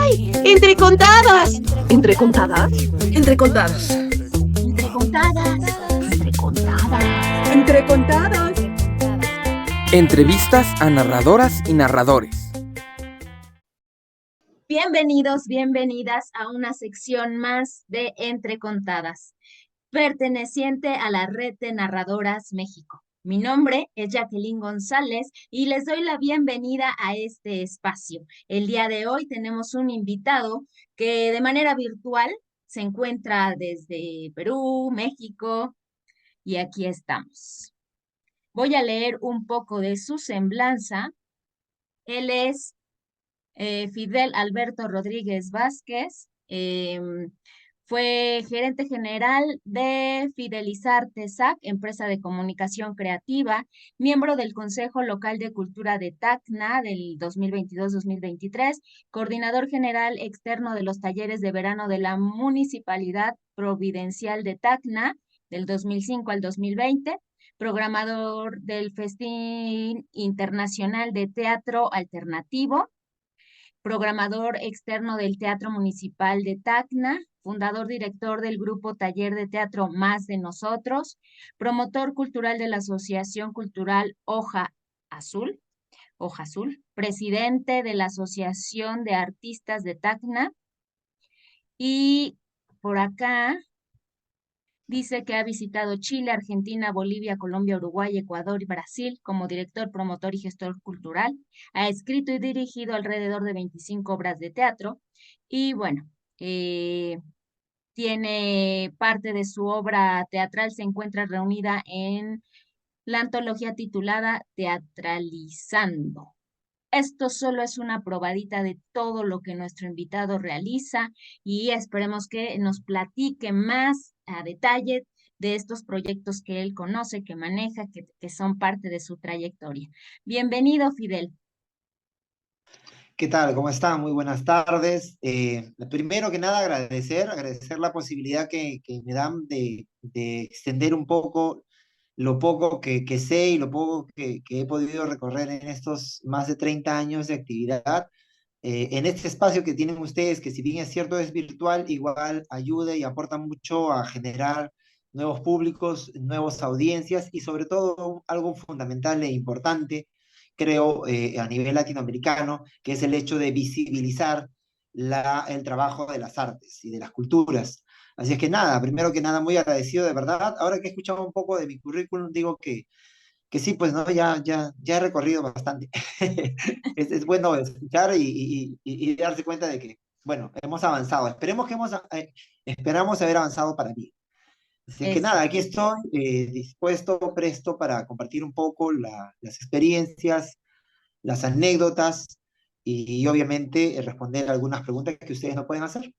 ¡Ay! ¡Entre contadas! ¿Entre contadas? Entre contadas. Entre contadas. Entre contadas. Entre contadas. Entrevistas a narradoras y narradores. Bienvenidos, bienvenidas a una sección más de Entre Contadas, perteneciente a la Red de Narradoras México. Mi nombre es Jacqueline González y les doy la bienvenida a este espacio. El día de hoy tenemos un invitado que de manera virtual se encuentra desde Perú, México, y aquí estamos. Voy a leer un poco de su semblanza. Él es Fidel Alberto Rodríguez Vázquez. Fue gerente general de Fidelizar Tesac, empresa de comunicación creativa, miembro del Consejo Local de Cultura de Tacna del 2022-2023, coordinador general externo de los talleres de verano de la Municipalidad Providencial de Tacna del 2005 al 2020, programador del Festín Internacional de Teatro Alternativo, programador externo del Teatro Municipal de Tacna, fundador director del grupo Taller de Teatro Más de Nosotros, promotor cultural de la Asociación Cultural Hoja Azul, presidente de la Asociación de Artistas de Tacna, y por acá dice que ha visitado Chile, Argentina, Bolivia, Colombia, Uruguay, Ecuador y Brasil como director, promotor y gestor cultural. Ha escrito y dirigido alrededor de 25 obras de teatro. Y bueno, tiene parte de su obra teatral, se encuentra reunida en la antología titulada Teatralizando. Esto solo es una probadita de todo lo que nuestro invitado realiza y esperemos que nos platique más a detalle de estos proyectos que él conoce, que maneja, que son parte de su trayectoria. Bienvenido, Fidel. ¿Qué tal? ¿Cómo están? Muy buenas tardes. Primero que nada, agradecer la posibilidad que me dan de extender un poco lo poco que sé y lo poco que he podido recorrer en estos más de 30 años de actividad. En este espacio que tienen ustedes, que si bien es cierto es virtual, igual ayuda y aporta mucho a generar nuevos públicos, nuevas audiencias y sobre todo algo fundamental e importante, creo, a nivel latinoamericano, que es el hecho de visibilizar el trabajo de las artes y de las culturas. Así es que nada, primero que nada, muy agradecido de verdad. Ahora que he escuchado un poco de mi currículum, digo que sí, pues no, ya he recorrido bastante. Es bueno escuchar y darse cuenta de que, bueno, hemos avanzado. Esperamos haber avanzado para mí. Así que Eso. nada, aquí estoy dispuesto, presto para compartir un poco las experiencias, las anécdotas y obviamente responder algunas preguntas que ustedes no pueden hacer.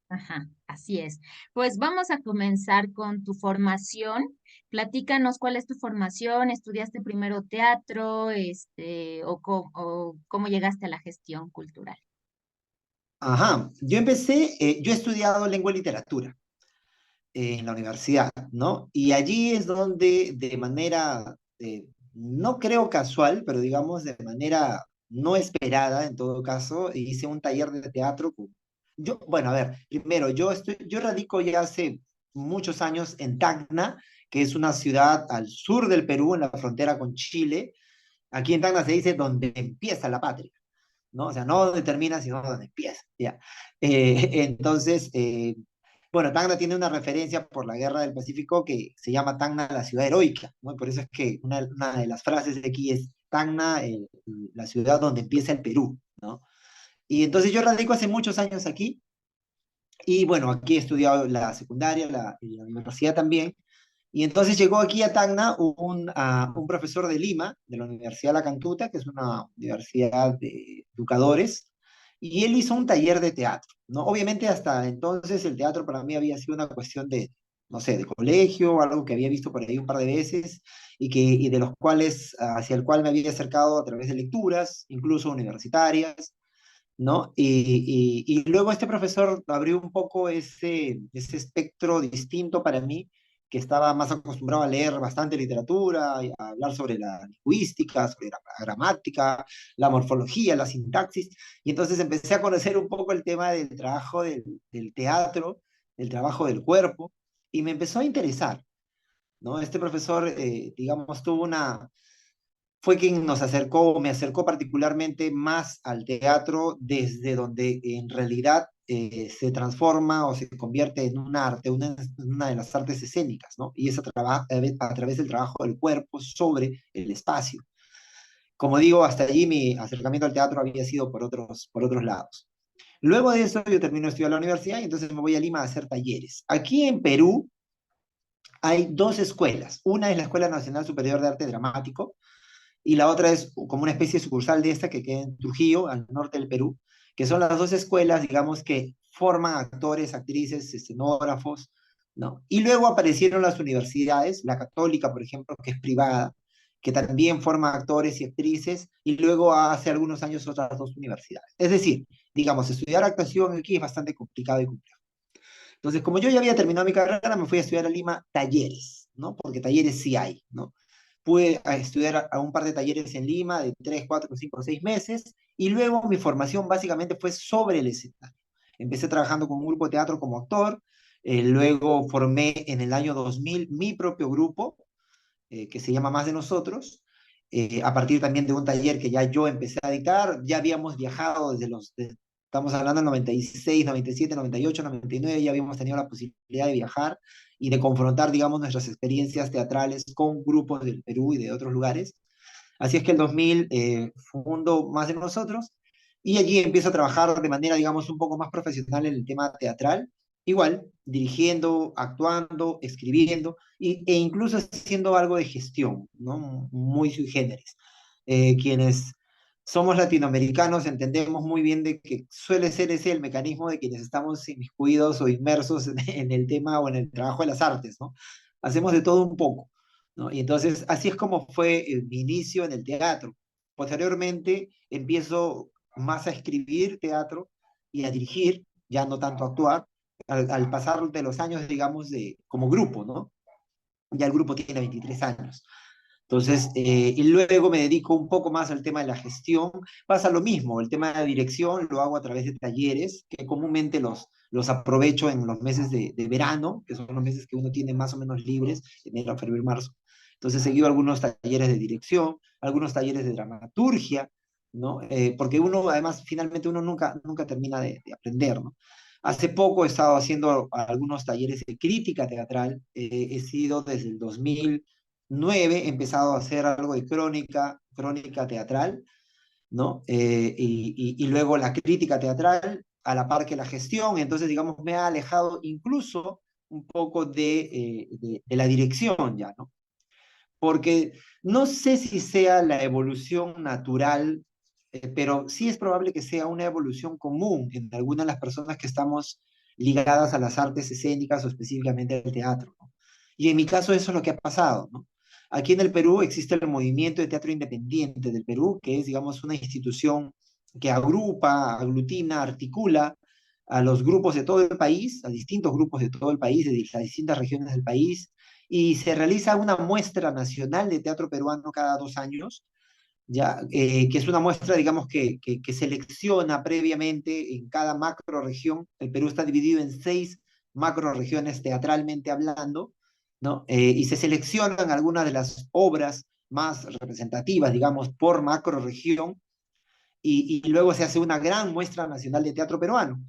Ajá, así es. Pues vamos a comenzar con tu formación. Platícanos cuál es tu formación. ¿Estudiaste primero teatro, o cómo llegaste a la gestión cultural? Ajá, yo he estudiado lengua y literatura en la universidad, ¿no? Y allí es donde de manera, no creo casual, pero digamos de manera no esperada en todo caso, hice un taller de teatro. Bueno, a ver, primero, yo radico ya hace muchos años en Tacna, que es una ciudad al sur del Perú, en la frontera con Chile. Aquí en Tacna se dice donde empieza la patria, ¿no? O sea, no donde termina, sino donde empieza, ¿ya? Entonces, bueno, Tacna tiene una referencia por la Guerra del Pacífico que se llama Tacna la ciudad heroica, ¿no? Por eso es que una de las frases de aquí es Tacna, la ciudad donde empieza el Perú, ¿no? Y entonces yo radico hace muchos años aquí, y bueno, aquí he estudiado la secundaria, y la universidad también, y entonces llegó aquí a Tacna un profesor de Lima, de la Universidad La Cantuta, que es una universidad de educadores, y él hizo un taller de teatro, ¿no? Obviamente hasta entonces el teatro para mí había sido una cuestión de, no sé, de colegio, algo que había visto por ahí un par de veces, y de los cuales, hacia el cual me había acercado a través de lecturas, incluso universitarias, ¿no? Y luego este profesor abrió un poco ese espectro distinto para mí que estaba más acostumbrado a leer bastante literatura, y a hablar sobre la lingüística, sobre la gramática, la morfología, la sintaxis, y entonces empecé a conocer un poco el tema del trabajo del teatro, del trabajo del cuerpo, y me empezó a interesar, ¿no? Este profesor, digamos, fue quien nos acercó, me acercó particularmente más al teatro desde donde en realidad se transforma o se convierte en un arte, una de las artes escénicas, ¿no? Y es a través del trabajo del cuerpo sobre el espacio. Como digo, hasta allí mi acercamiento al teatro había sido por otros lados. Luego de eso yo termino de estudiar en la universidad y entonces me voy a Lima a hacer talleres. Aquí en Perú hay dos escuelas. Una es la Escuela Nacional Superior de Arte Dramático, y la otra es como una especie de sucursal de esta que queda en Trujillo, al norte del Perú, que son las dos escuelas, digamos, que forman actores, actrices, escenógrafos, ¿no? Y luego aparecieron las universidades, la Católica, por ejemplo, que es privada, que también forma actores y actrices, y luego hace algunos años otras dos universidades. Es decir, digamos, estudiar actuación aquí es bastante complicado y complejo. Entonces, como yo ya había terminado mi carrera, me fui a estudiar a Lima talleres, ¿no? Porque talleres sí hay, ¿no? Pude estudiar a un par de talleres en Lima de 3, 4, 5, 6 meses, y luego mi formación básicamente fue sobre el escenario. Empecé trabajando con un grupo de teatro como actor, luego formé en el año 2000 mi propio grupo, que se llama Más de Nosotros, a partir también de un taller que ya yo empecé a dictar. Ya habíamos viajado estamos hablando del 96, 97, 98, 99, ya habíamos tenido la posibilidad de viajar y de confrontar, digamos, nuestras experiencias teatrales con grupos del Perú y de otros lugares. Así es que el 2000 fundo Más de Nosotros, y allí empiezo a trabajar de manera, digamos, un poco más profesional en el tema teatral, igual, dirigiendo, actuando, escribiendo, e incluso haciendo algo de gestión, ¿no? Muy sui generis. Quienes somos latinoamericanos entendemos muy bien de que suele ser ese el mecanismo de quienes estamos inmiscuidos o inmersos en el tema o en el trabajo de las artes, ¿no? Hacemos de todo un poco, ¿no? Y entonces así es como fue mi inicio en el teatro. Posteriormente empiezo más a escribir teatro y a dirigir, ya no tanto a actuar, al pasar de los años, digamos, como grupo, ¿no? Ya el grupo tiene 23 años. Entonces, y luego me dedico un poco más al tema de la gestión. Pasa lo mismo, el tema de la dirección lo hago a través de talleres, que comúnmente los aprovecho en los meses de verano, que son los meses que uno tiene más o menos libres, enero, febrero, marzo. Entonces, he seguido algunos talleres de dirección, algunos talleres de dramaturgia, ¿no? Porque uno, además, finalmente uno nunca termina de aprender, ¿no? Hace poco he estado haciendo algunos talleres de crítica teatral. He sido desde el 2009, he empezado a hacer algo de crónica teatral, ¿no? Y luego la crítica teatral, a la par que la gestión. Entonces, digamos, me ha alejado incluso un poco de la dirección ya, ¿no? Porque no sé si sea la evolución natural, pero sí es probable que sea una evolución común en algunas de las personas que estamos ligadas a las artes escénicas o específicamente al teatro, ¿no? Y en mi caso eso es lo que ha pasado, ¿no? Aquí en el Perú existe el Movimiento de Teatro Independiente del Perú, que es, digamos, una institución que agrupa, aglutina, articula a los grupos de todo el país, a distintos grupos de todo el país, de las distintas regiones del país, y se realiza una muestra nacional de teatro peruano cada 2 años, ya, que es una muestra, digamos, que selecciona previamente en cada macro región. El Perú está dividido en 6 macro regiones teatralmente hablando, ¿no? Y se seleccionan algunas de las obras más representativas, digamos, por macro región, y luego se hace una gran muestra nacional de teatro peruano,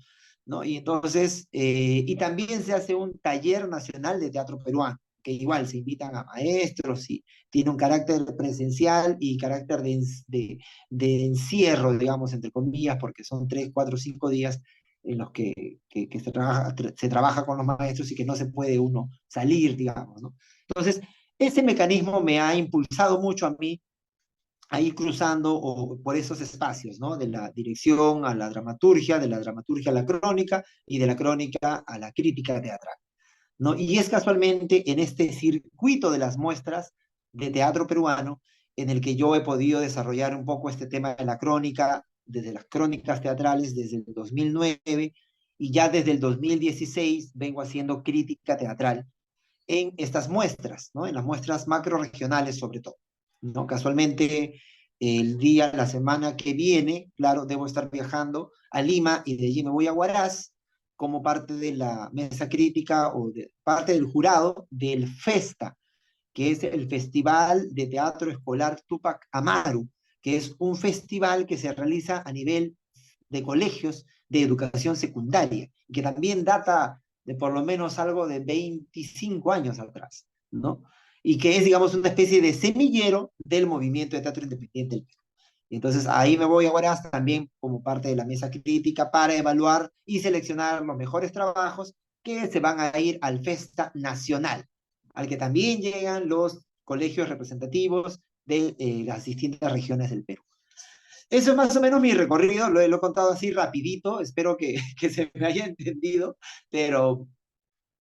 ¿no? Y entonces, y también se hace un taller nacional de teatro peruano, que igual se invitan a maestros y tiene un carácter presencial y carácter de encierro, digamos, entre comillas, porque son 3, 4, 5 días en los que se trabaja con los maestros y que no se puede uno salir, digamos, ¿no? Entonces, ese mecanismo me ha impulsado mucho a mí a ir cruzando por esos espacios, ¿no? De la dirección a la dramaturgia, de la dramaturgia a la crónica y de la crónica a la crítica teatral, ¿no? Y es casualmente en este circuito de las muestras de teatro peruano en el que yo he podido desarrollar un poco este tema de la crónica, desde las crónicas teatrales desde el 2009, y ya desde el 2016 vengo haciendo crítica teatral, en estas muestras, ¿no? En las muestras macrorregionales sobre todo, ¿no? Casualmente, el día, la semana que viene, claro, debo estar viajando a Lima y de allí me voy a Huaraz como parte de la mesa crítica o de parte del jurado del FESTA, que es el Festival de Teatro Escolar Tupac Amaru, que es un festival que se realiza a nivel de colegios de educación secundaria, que también data de por lo menos algo de 25 años atrás, ¿no? Y que es, digamos, una especie de semillero del movimiento de teatro independiente del Perú. Entonces ahí me voy ahora también como parte de la mesa crítica para evaluar y seleccionar los mejores trabajos que se van a ir al Festa Nacional, al que también llegan los colegios representativos de las distintas regiones del Perú. Eso es más o menos mi recorrido, lo he contado así rapidito, espero que, que se me haya entendido, pero,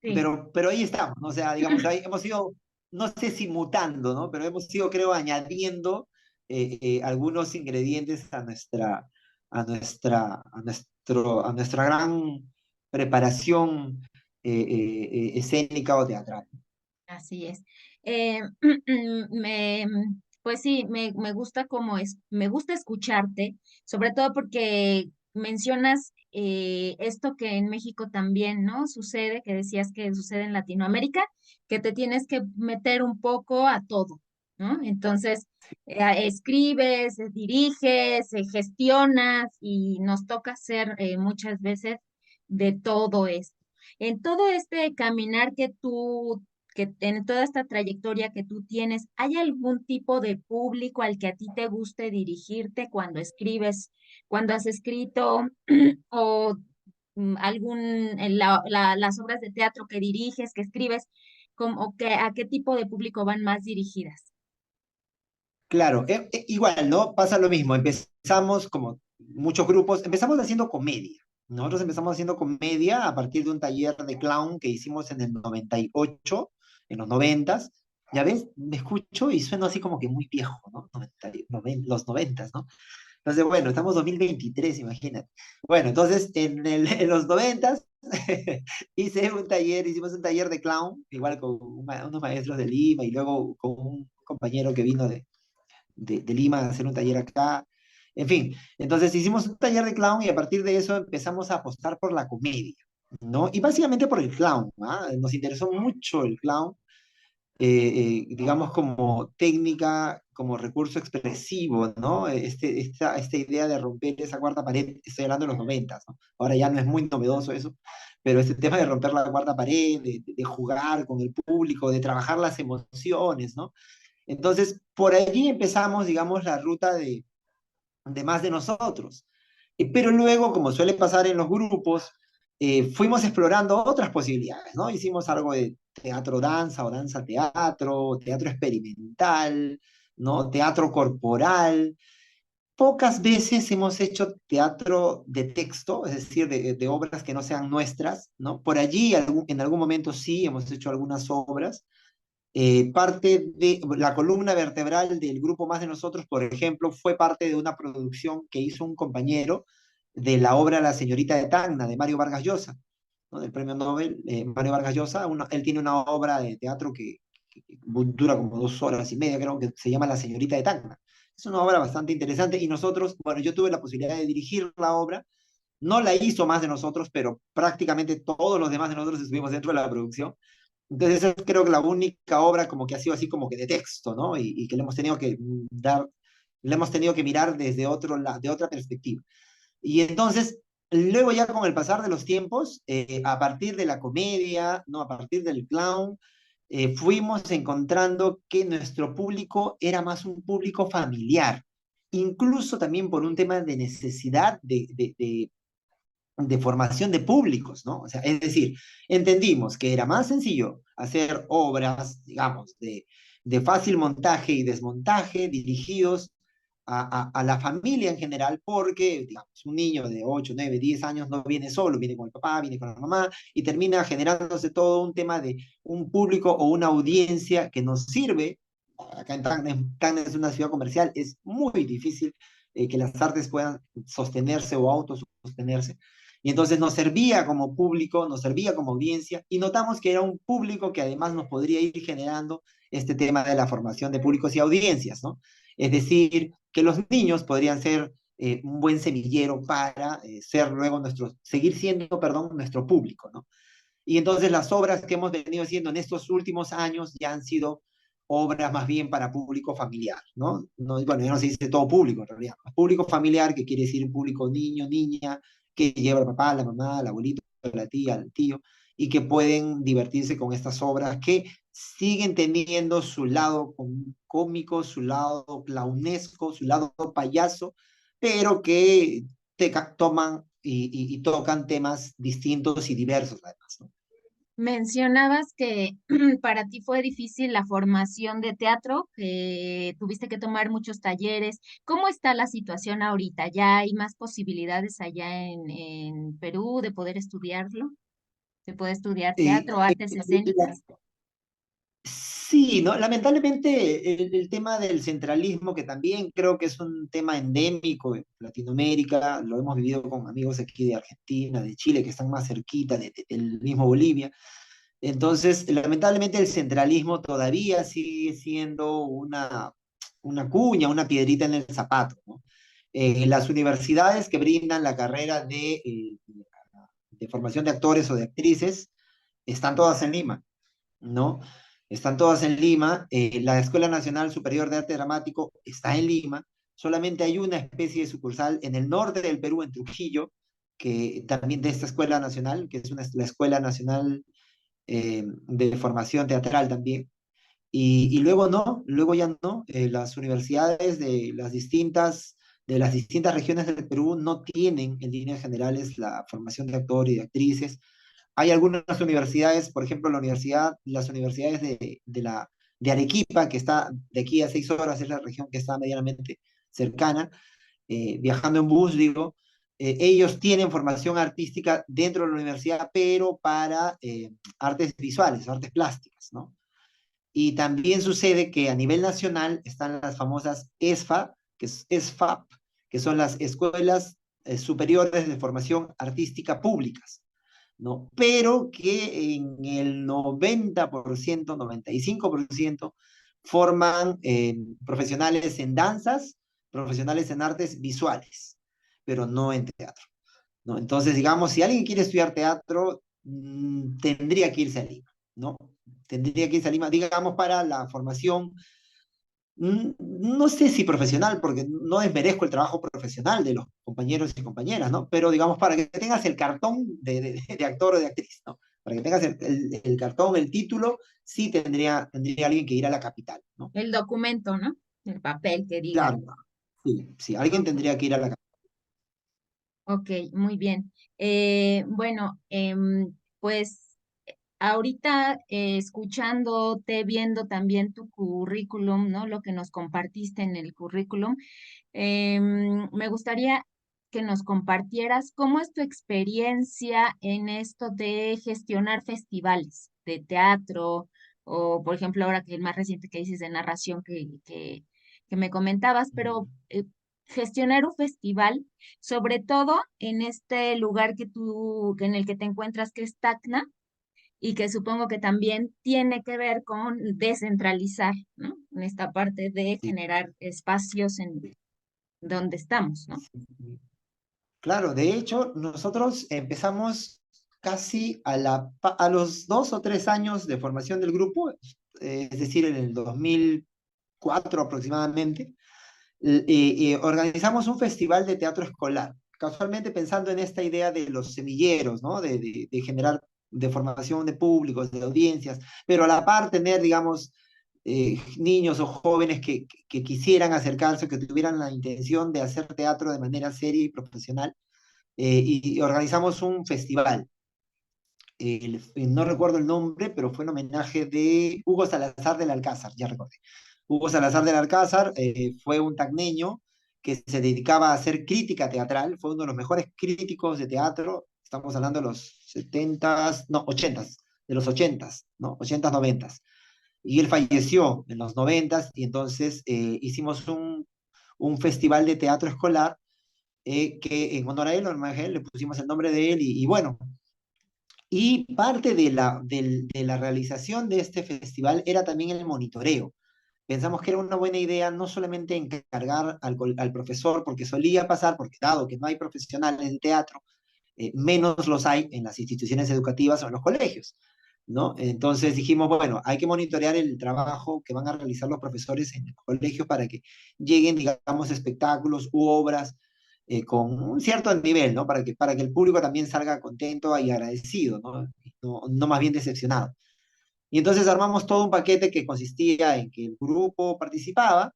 Sí. pero ahí estamos, ¿no? O sea, digamos, ahí hemos ido, no sé si mutando, ¿no? Pero hemos ido, creo, añadiendo algunos ingredientes a nuestra gran preparación escénica o teatral. Así es. Eh, me, pues sí, me gusta me gusta escucharte, sobre todo porque mencionas esto que en México también, ¿no? Sucede, que decías que sucede en Latinoamérica, que te tienes que meter un poco a todo, ¿no? Entonces, escribes, diriges, gestionas y nos toca hacer muchas veces de todo esto. En todo este caminar que en toda esta trayectoria que tú tienes, ¿hay algún tipo de público al que a ti te guste dirigirte cuando escribes, cuando has escrito o las obras de teatro que diriges, que escribes, como que a qué tipo de público van más dirigidas? Claro, igual, ¿no? Pasa lo mismo. Empezamos, como muchos grupos, empezamos haciendo comedia. Nosotros empezamos haciendo comedia a partir de un taller de clown que hicimos en el 98, en los 90. Ya ves, me escucho y sueno así como que muy viejo, ¿no? Los 90, ¿no? Entonces, bueno, estamos 2023, imagínate. Bueno, entonces, en los 90 hicimos un taller de clown, igual con unos maestros de Lima y luego con un compañero que vino de Lima a hacer un taller acá. En fin, entonces hicimos un taller de clown y a partir de eso empezamos a apostar por la comedia, ¿no? Y básicamente por el clown, ¿ah? Nos interesó mucho el clown, digamos como técnica, como recurso expresivo, ¿no? Esta idea de romper esa cuarta pared, estoy hablando de los 90, ¿no? Ahora ya no es muy novedoso eso, pero este tema de romper la cuarta pared, de jugar con el público, de trabajar las emociones, ¿no? Entonces, por allí empezamos, digamos, la ruta de más de nosotros. Pero luego, como suele pasar en los grupos, fuimos explorando otras posibilidades, ¿no? Hicimos algo de teatro danza o danza teatro, teatro experimental, ¿no? Teatro corporal. Pocas veces hemos hecho teatro de texto, es decir, de obras que no sean nuestras, ¿no? Por allí, en algún momento sí, hemos hecho algunas obras, parte de la columna vertebral del grupo Más de Nosotros, por ejemplo, fue parte de una producción que hizo un compañero de la obra La señorita de Tacna, de Mario Vargas Llosa, ¿no? Del premio Nobel, Mario Vargas Llosa. Él tiene una obra de teatro que dura como 2 horas y media, creo que se llama La señorita de Tacna. Es una obra bastante interesante y nosotros, bueno, yo tuve la posibilidad de dirigir la obra, no la hizo Más de Nosotros, pero prácticamente todos los demás de nosotros estuvimos dentro de la producción. Entonces, esa es creo que la única obra como que ha sido así como que de texto, ¿no? Y que le hemos tenido que le hemos tenido que mirar desde de otra perspectiva. Y entonces, luego ya con el pasar de los tiempos, a partir de la comedia, ¿no? A partir del clown, fuimos encontrando que nuestro público era más un público familiar, incluso también por un tema de necesidad de formación de públicos, ¿no? O sea, es decir, entendimos que era más sencillo hacer obras, digamos, de fácil montaje y desmontaje dirigidos a la familia en general, porque, digamos, un niño de 8, 9, 10 años no viene solo, viene con el papá, viene con la mamá, y termina generándose todo un tema de un público o una audiencia que nos sirve. Acá en Tacna es una ciudad comercial, es muy difícil que las artes puedan sostenerse o autosostenerse. Y entonces nos servía como público, nos servía como audiencia, y notamos que era un público que además nos podría ir generando este tema de la formación de públicos y audiencias, ¿no? Es decir, que los niños podrían ser un buen semillero para ser luego seguir siendo, perdón, nuestro público, ¿no? Y entonces las obras que hemos venido haciendo en estos últimos años ya han sido obras más bien para público familiar, ¿no? No, bueno, ya no se dice todo público en realidad. Público familiar, que quiere decir público niño, niña, que lleva al papá, la mamá, al abuelito, la tía, al tío, y que pueden divertirse con estas obras que siguen teniendo su lado cómico, su lado clownesco, su lado payaso, pero que toman y tocan temas distintos y diversos además, ¿no? Mencionabas que para ti fue difícil la formación de teatro, que tuviste que tomar muchos talleres. ¿Cómo está la situación ahorita? ¿Ya hay más posibilidades allá en Perú de poder estudiarlo? ¿Se puede estudiar Eh, teatro, artes escénicas? Sí, ¿no? Lamentablemente el tema del centralismo, que también creo que es un tema endémico en Latinoamérica, lo hemos vivido con amigos aquí de Argentina, de Chile, que están más cerquita del mismo Bolivia. Entonces, lamentablemente el centralismo todavía sigue siendo una cuña, una piedrita en el zapato, ¿no? Las universidades que brindan la carrera de formación de actores o de actrices están todas en Lima, ¿no? Están todas en Lima. La Escuela Nacional Superior de Arte Dramático está en Lima. Solamente hay una especie de sucursal en el norte del Perú, en Trujillo, que también de esta Escuela Nacional, que es la Escuela Nacional de Formación Teatral también. Y luego no, luego ya no. Las universidades de las distintas regiones del Perú no tienen en líneas generales la formación de actores y de actrices. Hay algunas universidades, por ejemplo, las universidades de Arequipa, que está de aquí a 6 horas, es la región que está medianamente cercana, viajando en bus, digo, ellos tienen formación artística dentro de la universidad, pero para artes visuales, artes plásticas, ¿no? Y también sucede que a nivel nacional están las famosas ESFA, que es ESFAP, que son las escuelas superiores de formación artística públicas, ¿no? Pero que en el 90%, 95% forman profesionales en danzas, profesionales en artes visuales, pero no en teatro, ¿no? Entonces, digamos, si alguien quiere estudiar teatro, tendría que irse a Lima, ¿no? Tendría que irse a Lima, digamos, para la formación, no sé si profesional, porque no desmerezco el trabajo profesional de los compañeros y compañeras, ¿no? Pero digamos, para que tengas el cartón de actor o de actriz, ¿no? Para que tengas el cartón, el título, sí tendría alguien que ir a la capital, ¿no? El documento, ¿no? El papel que diga. Claro, sí, sí, alguien Ok, tendría que ir a la capital. ok, muy bien. Bueno, pues ahorita escuchándote, viendo también tu currículum, ¿no? Lo que nos compartiste en el currículum, me gustaría que nos compartieras cómo es tu experiencia en esto de gestionar festivales de teatro o, por ejemplo, ahora que el más reciente que dices de narración que me comentabas, pero gestionar un festival, sobre todo en este lugar en el que te encuentras, que es Tacna, y que supongo que también tiene que ver con descentralizar, ¿no? En esta parte de Sí, generar espacios en donde estamos, ¿no? sí. Claro, de hecho, nosotros empezamos casi a los 2 o 3 años de formación del grupo, es decir, en el 2004 aproximadamente, organizamos un festival de teatro escolar, casualmente pensando en esta idea de los semilleros, ¿no? De generar de formación de públicos, de audiencias, pero a la par tener, digamos, niños o jóvenes que quisieran acercarse, que tuvieran la intención de hacer teatro de manera seria y profesional, y organizamos un festival. No recuerdo el nombre, pero fue en homenaje de Hugo Salazar del Alcázar, ya recordé. Hugo Salazar del Alcázar fue un tacneño que se dedicaba a hacer crítica teatral, fue uno de los mejores críticos de teatro, estamos hablando de los 70s, no, 80s, de los 80s, ¿no? 80s, 90s. Y él falleció en los 90s y entonces hicimos un festival de teatro escolar que en honor a él, le pusimos el nombre de él, y bueno, y parte de la realización de este festival era también el monitoreo. Pensamos que era una buena idea no solamente encargar al profesor, porque solía pasar, porque dado que no hay profesionales de teatro, menos los hay en las instituciones educativas o en los colegios, ¿no? Entonces dijimos, bueno, hay que monitorear el trabajo que van a realizar los profesores en el colegio para que lleguen, digamos, espectáculos u obras con un cierto nivel, ¿no? Para que el público también salga contento y agradecido, ¿no? No más bien decepcionado. Y entonces armamos todo un paquete que consistía en que el grupo participaba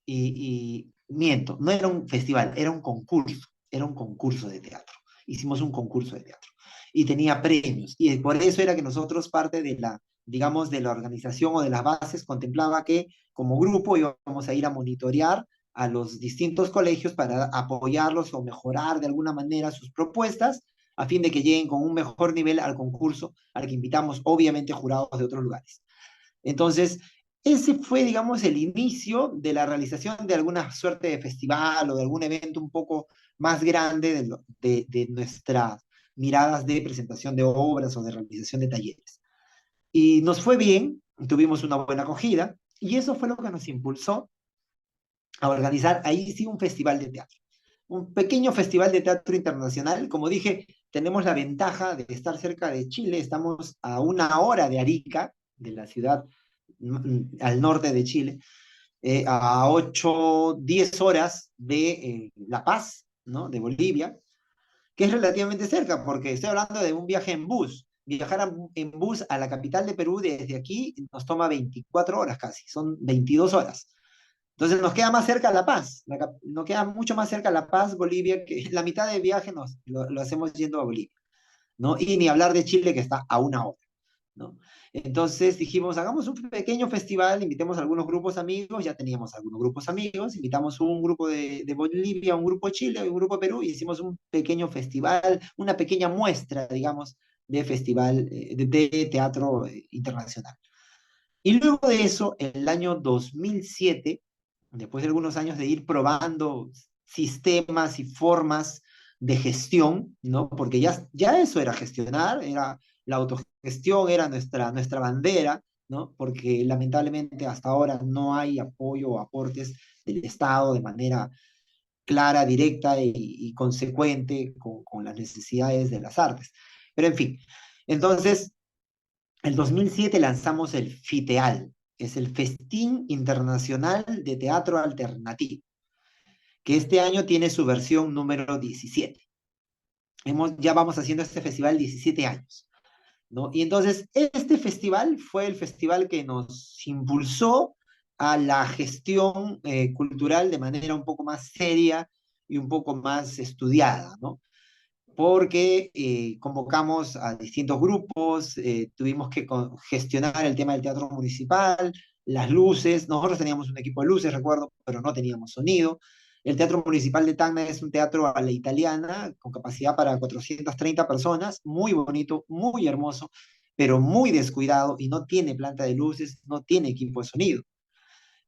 miento, no era un festival, era un concurso de teatro. Hicimos un concurso de teatro y tenía premios. Y por eso era que nosotros, parte de la, digamos, de la organización o de las bases, contemplaba que como grupo íbamos a ir a monitorear a los distintos colegios para apoyarlos o mejorar de alguna manera sus propuestas a fin de que lleguen con un mejor nivel al concurso al que invitamos, obviamente, jurados de otros lugares. Entonces, ese fue, digamos, el inicio de la realización de alguna suerte de festival o de algún evento un poco más grande de nuestras miradas de presentación de obras o de realización de talleres. Y nos fue bien, tuvimos una buena acogida, y eso fue lo que nos impulsó a organizar ahí sí un festival de teatro. Un pequeño festival de teatro internacional. Como dije, tenemos la ventaja de estar cerca de Chile, estamos a 1 hora de Arica, de la ciudad al norte de Chile, a 8, 10 horas de La Paz, ¿no? De Bolivia, que es relativamente cerca, porque estoy hablando de un viaje en bus. Viajar en bus a la capital de Perú desde aquí nos toma 24 horas casi, son 22 horas. Entonces nos queda más cerca La Paz, nos queda mucho más cerca La Paz, Bolivia, que la mitad del viaje lo hacemos yendo a Bolivia, ¿no? Y ni hablar de Chile, que está a 1 hora, ¿no? Entonces dijimos, hagamos un pequeño festival, invitemos a algunos grupos amigos, ya teníamos algunos grupos amigos, invitamos un grupo de Bolivia, un grupo de Chile, un grupo de Perú, y hicimos un pequeño festival, una pequeña muestra, digamos, de festival de teatro internacional. Y luego de eso, en el año 2007, después de algunos años de ir probando sistemas y formas de gestión, ¿no? Porque ya eso era gestionar, era la autogestión, era nuestra bandera, ¿no? Porque lamentablemente hasta ahora no hay apoyo o aportes del Estado de manera clara, directa y consecuente con las necesidades de las artes. Pero en fin, entonces el 2007 lanzamos el FITEAL, que es el Festín Internacional de Teatro Alternativo, que este año tiene su versión número 17. Ya vamos haciendo este festival 17 años, ¿no? Y entonces este festival fue el festival que nos impulsó a la gestión cultural de manera un poco más seria y un poco más estudiada, ¿no? Porque convocamos a distintos grupos, tuvimos que gestionar el tema del teatro municipal, las luces. Nosotros teníamos un equipo de luces, recuerdo, pero no teníamos sonido. El Teatro Municipal de Tacna es un teatro a la italiana, con capacidad para 430 personas, muy bonito, muy hermoso, pero muy descuidado y no tiene planta de luces, no tiene equipo de sonido.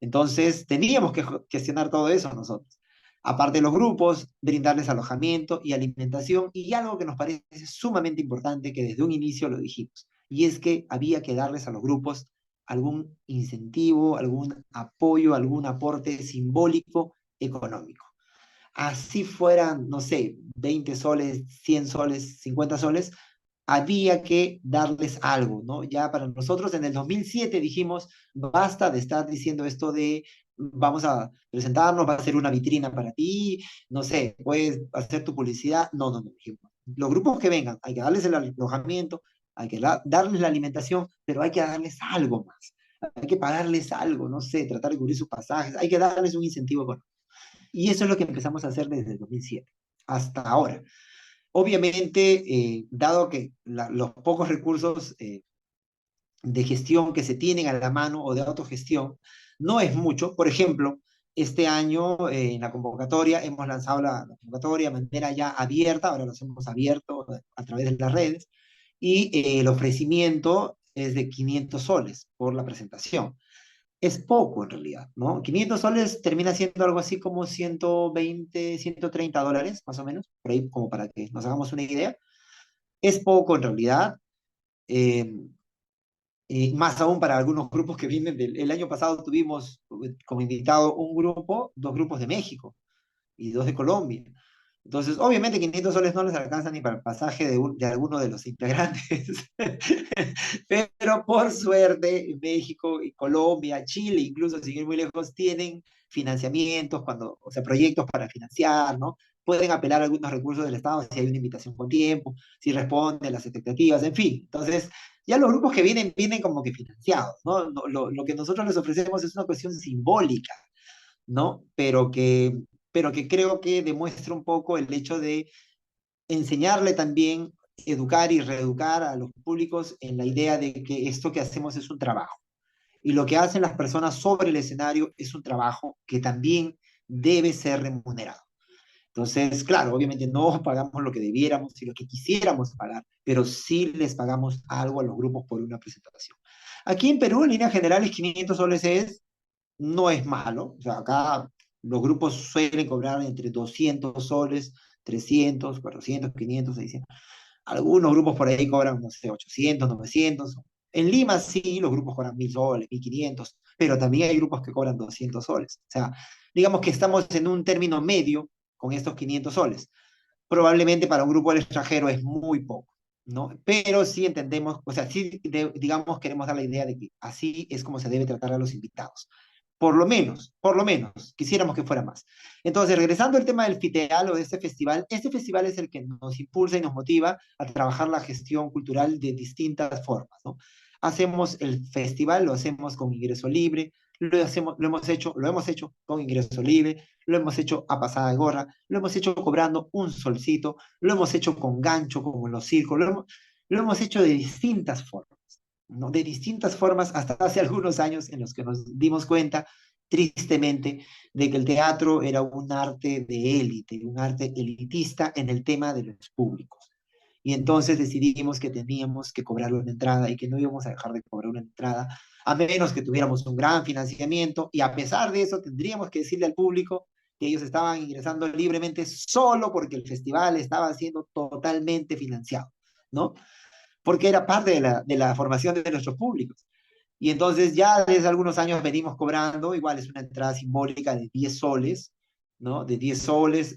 Entonces, teníamos que gestionar todo eso nosotros. Aparte de los grupos, brindarles alojamiento y alimentación, y algo que nos parece sumamente importante, que desde un inicio lo dijimos, y es que había que darles a los grupos algún incentivo, algún apoyo, algún aporte simbólico económico. Así fueran, no sé, 20 soles, 100 soles, 50 soles, había que darles algo, ¿no? Ya para nosotros en el 2007 dijimos, basta de estar diciendo esto de vamos a presentarnos, va a ser una vitrina para ti, no sé, puedes hacer tu publicidad. No, no, no, dijimos, los grupos que vengan, hay que darles el alojamiento, hay que darles la alimentación, pero hay que darles algo más, hay que pagarles algo, no sé, tratar de cubrir sus pasajes, hay que darles un incentivo económico. Y eso es lo que empezamos a hacer desde el 2007 hasta ahora. Obviamente, dado que los pocos recursos de gestión que se tienen a la mano o de autogestión no es mucho. Por ejemplo, este año en la convocatoria hemos lanzado la convocatoria de manera ya abierta, ahora lo hemos abierto a través de las redes, y el ofrecimiento es de 500 soles por la presentación. es poco en realidad, ¿no? 500 soles termina siendo algo así como 120, $130, más o menos, por ahí como para que nos hagamos una idea. Es poco en realidad, eh, y más aún para algunos grupos que vienen el año pasado tuvimos como invitado un grupo, dos grupos de México y dos de Colombia. Entonces, obviamente 500 soles no les alcanza ni para el pasaje de alguno de los integrantes, pero por suerte México y Colombia, Chile, incluso sin ir muy lejos, tienen financiamientos, o sea, proyectos para financiar, ¿no? Pueden apelar a algunos recursos del Estado si hay una invitación con tiempo, si responden a las expectativas, en fin. Entonces, ya los grupos que vienen como que financiados, ¿no? Lo que nosotros les ofrecemos es una cuestión simbólica, ¿no? Pero que creo que demuestra un poco el hecho de enseñarle también, educar y reeducar a los públicos en la idea de que esto que hacemos es un trabajo. Y lo que hacen las personas sobre el escenario es un trabajo que también debe ser remunerado. Entonces, claro, obviamente no pagamos lo que debiéramos y lo que quisiéramos pagar, pero sí les pagamos algo a los grupos por una presentación. Aquí en Perú, en líneas generales, 500 soles no es malo. O sea, acá los grupos suelen cobrar entre 200 soles, 300, 400, 500, 600. Algunos grupos por ahí cobran, no sé, 800, 900. En Lima sí, los grupos cobran 1000 soles, 1500, pero también hay grupos que cobran 200 soles. O sea, digamos que estamos en un término medio con estos 500 soles. Probablemente para un grupo del extranjero es muy poco, ¿no? Pero sí entendemos, o sea, sí, digamos, queremos dar la idea de que así es como se debe tratar a los invitados. Por lo menos, quisiéramos que fuera más. Entonces, regresando al tema del FITEAL o de este festival es el que nos impulsa y nos motiva a trabajar la gestión cultural de distintas formas, ¿no? Hacemos el festival, lo hacemos con ingreso libre, lo hemos hecho con ingreso libre, lo hemos hecho a pasada de gorra, lo hemos hecho cobrando un solcito, lo hemos hecho con gancho, como en los circos, lo hemos hecho de distintas formas, ¿no? De distintas formas hasta hace algunos años en los que nos dimos cuenta, tristemente, de que el teatro era un arte de élite, un arte elitista en el tema de los públicos. Y entonces decidimos que teníamos que cobrar una entrada y que no íbamos a dejar de cobrar una entrada, a menos que tuviéramos un gran financiamiento, y a pesar de eso tendríamos que decirle al público que ellos estaban ingresando libremente solo porque el festival estaba siendo totalmente financiado, ¿no? Porque era parte de la formación de nuestros públicos. Y entonces ya desde algunos años venimos cobrando, igual es una entrada simbólica de 10 soles, ¿no? De 10 soles,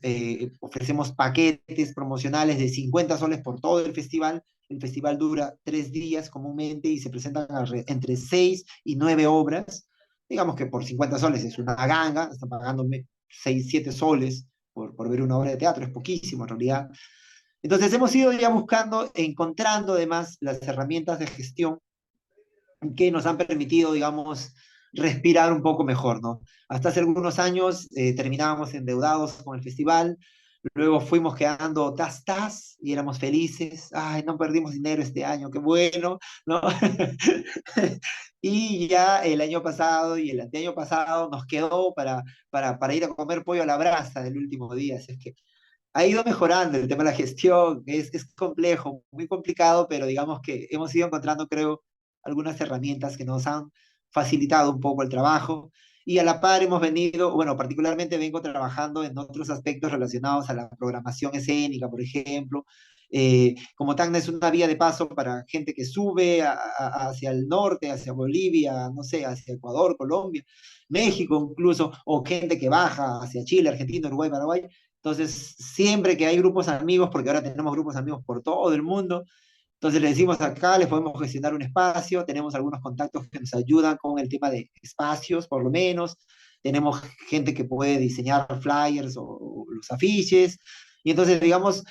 ofrecemos paquetes promocionales de 50 soles por todo el festival. El festival dura 3 días comúnmente y se presentan entre 6 y 9 obras. Digamos que por 50 soles es una ganga, están pagándome 6, 7 soles por ver una obra de teatro, es poquísimo en realidad. Entonces hemos ido ya buscando, encontrando además las herramientas de gestión que nos han permitido, digamos, respirar un poco mejor, ¿no? Hasta hace algunos años terminábamos endeudados con el festival, luego fuimos quedando tas y éramos felices. Ay, no perdimos dinero este año, qué bueno, ¿no? Y ya el año pasado y el anteaño pasado nos quedó para ir a comer pollo a la brasa del último día. Así es que ha ido mejorando el tema de la gestión, es complejo, muy complicado, pero digamos que hemos ido encontrando, creo, algunas herramientas que nos han facilitado un poco el trabajo. Y a la par hemos venido, bueno, particularmente vengo trabajando en otros aspectos relacionados a la programación escénica, por ejemplo. Como Tacna es una vía de paso para gente que sube hacia el norte, hacia Bolivia, no sé, hacia Ecuador, Colombia, México incluso, o gente que baja hacia Chile, Argentina, Uruguay, Paraguay. Entonces, siempre que hay grupos amigos, porque ahora tenemos grupos amigos por todo el mundo, entonces le decimos acá, les podemos gestionar un espacio, tenemos algunos contactos que nos ayudan con el tema de espacios, por lo menos, tenemos gente que puede diseñar flyers o los afiches, y entonces, digamos,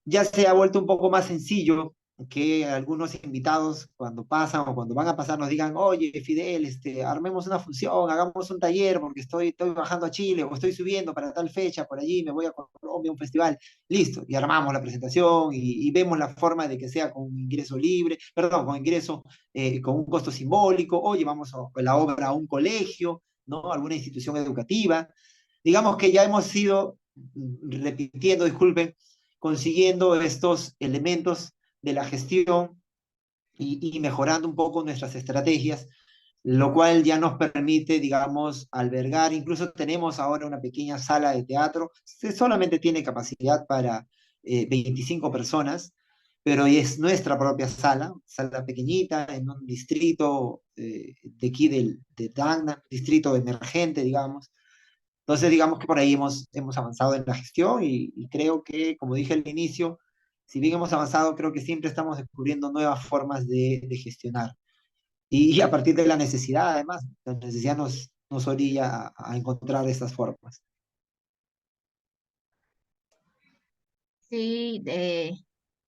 ya se ha vuelto un poco más sencillo que algunos invitados cuando pasan o cuando van a pasar nos digan, oye, Fidel, armemos una función, hagamos un taller porque estoy bajando a Chile o estoy subiendo para tal fecha por allí, me voy a Colombia a un festival. Listo, y armamos la presentación y vemos la forma de que sea con ingreso libre, perdón, con ingreso, con un costo simbólico, o llevamos la obra a un colegio, ¿no? Alguna institución educativa. Digamos que ya hemos ido repitiendo, disculpen, consiguiendo estos elementos de la gestión y mejorando un poco nuestras estrategias lo cual ya nos permite, digamos, albergar, incluso tenemos ahora una pequeña sala de teatro, solamente tiene capacidad para 25 personas, pero es nuestra propia sala, sala pequeñita, en un distrito de aquí de Tacna, distrito emergente, digamos. Entonces, digamos que por ahí hemos avanzado en la gestión y creo que, como dije al inicio, si bien hemos avanzado, creo que siempre estamos descubriendo nuevas formas de gestionar. Y a partir de la necesidad, además, la necesidad nos orilla a encontrar estas formas. Sí,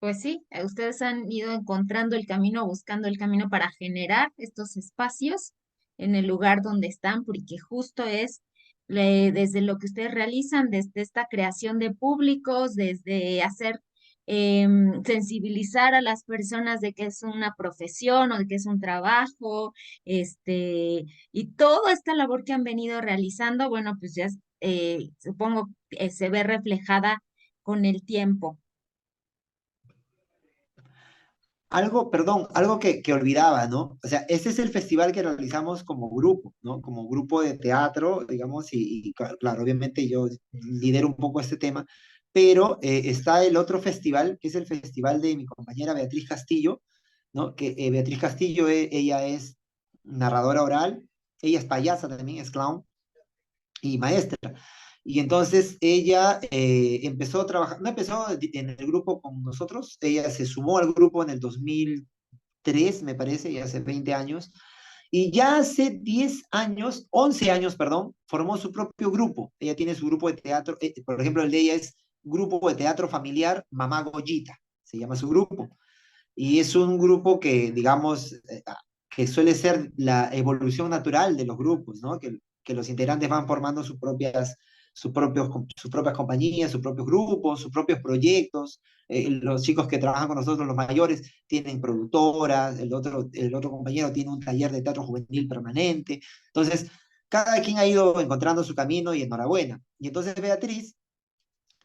pues sí, ustedes han ido encontrando el camino, buscando el camino para generar estos espacios en el lugar donde están, porque justo es desde lo que ustedes realizan, desde esta creación de públicos, desde hacer sensibilizar a las personas de que es una profesión o de que es un trabajo, y toda esta labor que han venido realizando, bueno, pues ya supongo se ve reflejada con el tiempo. Algo, perdón, algo que olvidaba, ¿no? O sea, ese es el festival que realizamos como grupo, ¿no? Como grupo de teatro, digamos, claro, obviamente yo lidero un poco este tema, pero está el otro festival, que es el festival de mi compañera Beatriz Castillo, ¿no? Que Beatriz Castillo, ella es narradora oral, ella es payasa también, es clown y maestra. Y entonces ella empezó a trabajar, no empezó en el grupo con nosotros, ella se sumó al grupo en el 2003, me parece, ya hace 20 años, y ya hace 10 años, 11 años, perdón, formó su propio grupo. Ella tiene su grupo de teatro, por ejemplo, el de ella es Grupo de Teatro Familiar Mamá Goyita, se llama su grupo. Y es un grupo que, digamos, que suele ser la evolución natural de los grupos, ¿no? Que los integrantes van formando sus propias compañías, sus propios grupos, sus propios proyectos. Los chicos que trabajan con nosotros, los mayores, tienen productoras, el otro compañero tiene un taller de teatro juvenil permanente. Entonces, cada quien ha ido encontrando su camino y enhorabuena. Y entonces Beatriz